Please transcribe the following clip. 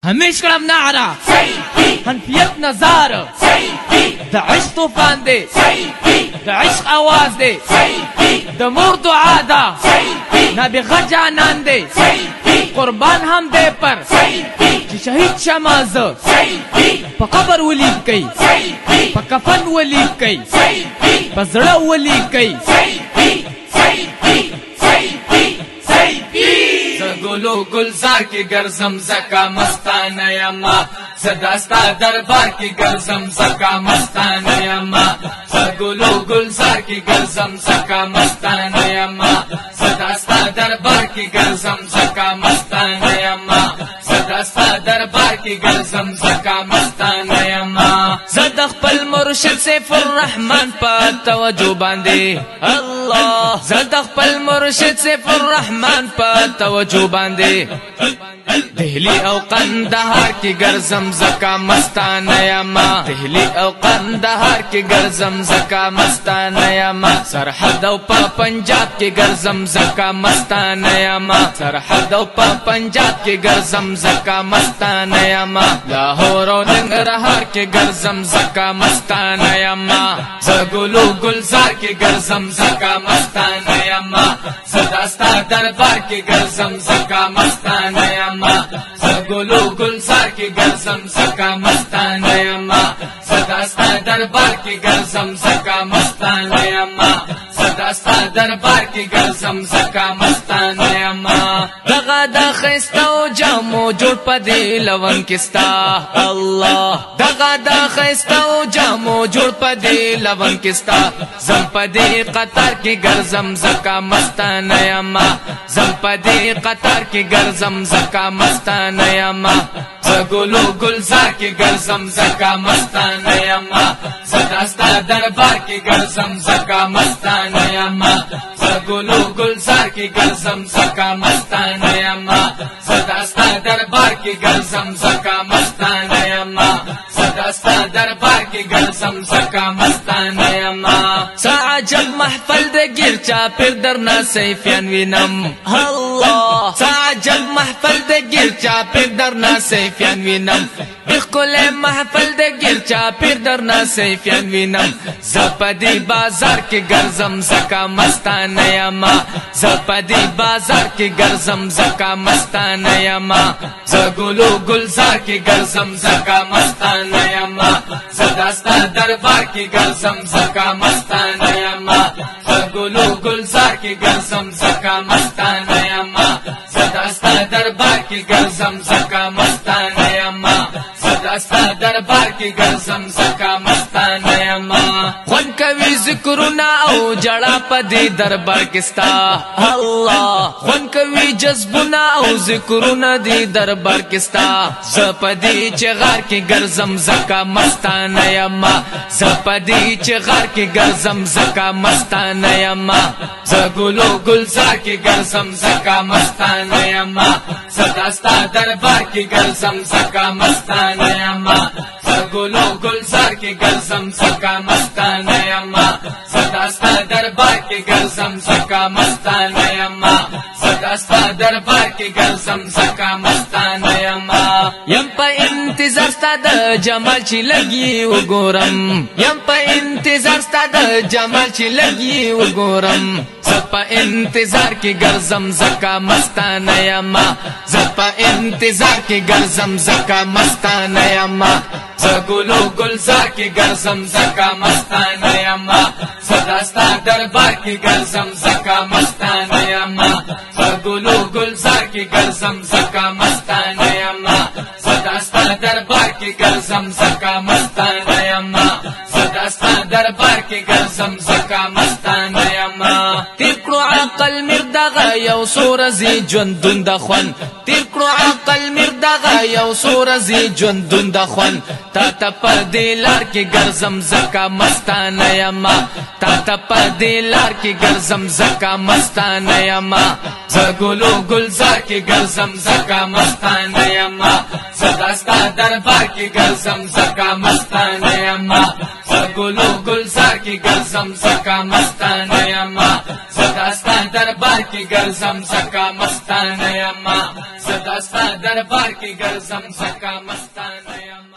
همیش کړم نعره حنفیت نظار د عشق طوفان دی د عشق آواز دی د مور دعا ده نابغه جانان دی قربان هم دی پر چې شهید شمازه په قبر ولید کوي په کفن ولید کوي په زړه ولید کوي گلو گلزار کی گرزم زکا مستانه یما صداستا دربار کی گرزم زکا مستانه یما گلو گلزار کی گرزم زکا مستانه یما صداستا دربار کی گرزم زکا مستانه یما صداستا دربار کی گرزم زکا مستانه یما زد خپل مرشد سیف الرحمن پا توجه باندې الله زد خپل مرشد سیف الرحمن پا توجه باندې دهلی او قندهار کی گرزم زکا مستانه یما دهلی او قندهار کی گرزم زکا مستانه یما سرحد او پا پنجاب کی گرزم زکا مستانه یما سرحد او پا پنجاب کی گرزم زکا مستانه یما لاهور او ننګرهار کی گرزم زکا مستانه یما زګلو گلزار کی گرزم زکا مستانه یما صداستا دربار کی گرزم زکا مستانه یما زګلو گلزار کی گرزم زکا مستانه یما صداستا دربار کی گرزم زکا مستانه یما صداستا دربار کی گرزم زکا مستانه یما دغه د خستو جامو جوړ پدې لون کستا الله دغه د خستو جامو جوړ پدې لون کستا زم پدې قطر کې ګرزم زکا مستانه یما زم پدې قطر کې ګرزم زکا مستانه یما زګلو گلزار کی گرزم زکا مستانه یما صداستا دربار کی گرزم زکا مستانه یما زګلو گلزار کی گرزم زکا مستانه یما صداستا دربار کی گرزم زکا مستانه یما صداستا دربار کی گرزم زکا مستانه یما سعجب محفل د گیر چا پیر درنا سیفیان وینم الله سعجب محفل د گیر چا پیر درنا سیفیان وینم بخل محفل د گیر چا پیر درنا سیفیان وینم زپدی بازار کې ګرزم زکا مستانه یما زپدی بازار کې ګرزم زکا مستانه یما زګلو گلزار کی گرزم زکا مستانه یما صداستا دربار کی گرزم زکا مستانه یما زګلو گلزار کی گرزم زکا مستانه یما صداستا دربار کی گرزم زکا مستانه یما صداستا دربار کی گرزم زکا مستانه یما خون کوي ذکرنا او جړه پدې دربار کستا الله خون کوي جذبنا او ذکرنا دې دربار کستا زپدې چغار کې ګرزم زکا مستانه یما زپدې چغار کې ګرزم زکا مستانه یما زګلو گلزار کی گرزم زکا مستانه یما صداستا دربار کی گرزم زکا مستانه یما زګلو گلزار کی گرزم زکا مستانه یما صداستا دربار کی گرزم زکا مستانه یما صداستا دربار کی گرزم زکا مستانه یما یم په انتظار ستا د جمال چې لګي وګورم یم په انتظار ستا د جمال چې لګي وګورم زپا انتظار کې ګرزم زکا مستانه یما زپا انتظار کې ګرزم زکا مستانه یما زګلو گلزار کی گرزم زکا مستانه یما صداستا دربار کی گرزم زکا مستانه یما زګلو گلزار کی گرزم زکا مستانه یما صداستا دربار کی گرزم زکا مستانه یما صداستا دربار کی گرزم زکا مستانه یما تیر کړو عقل مردغه یو سورزي ژوندون د خوان تیر کړو عقل مردغه یو سورزي ژوندون د خوان تا ته پر دې لار کې ګرزم زکا مستانه یما تا ته پر دې لار کې ګرزم زکا مستانه یما زګلو گلزار کی گرزم زکا مستانه یما صداستا دربار کی گرزم زکا مستانه یما گلو گلزار کی گرزم زکا مستانه یما زداستا دربار کی گرزم زکا مستانه یما زداستا دربار کی گرزم زکا مستانه یما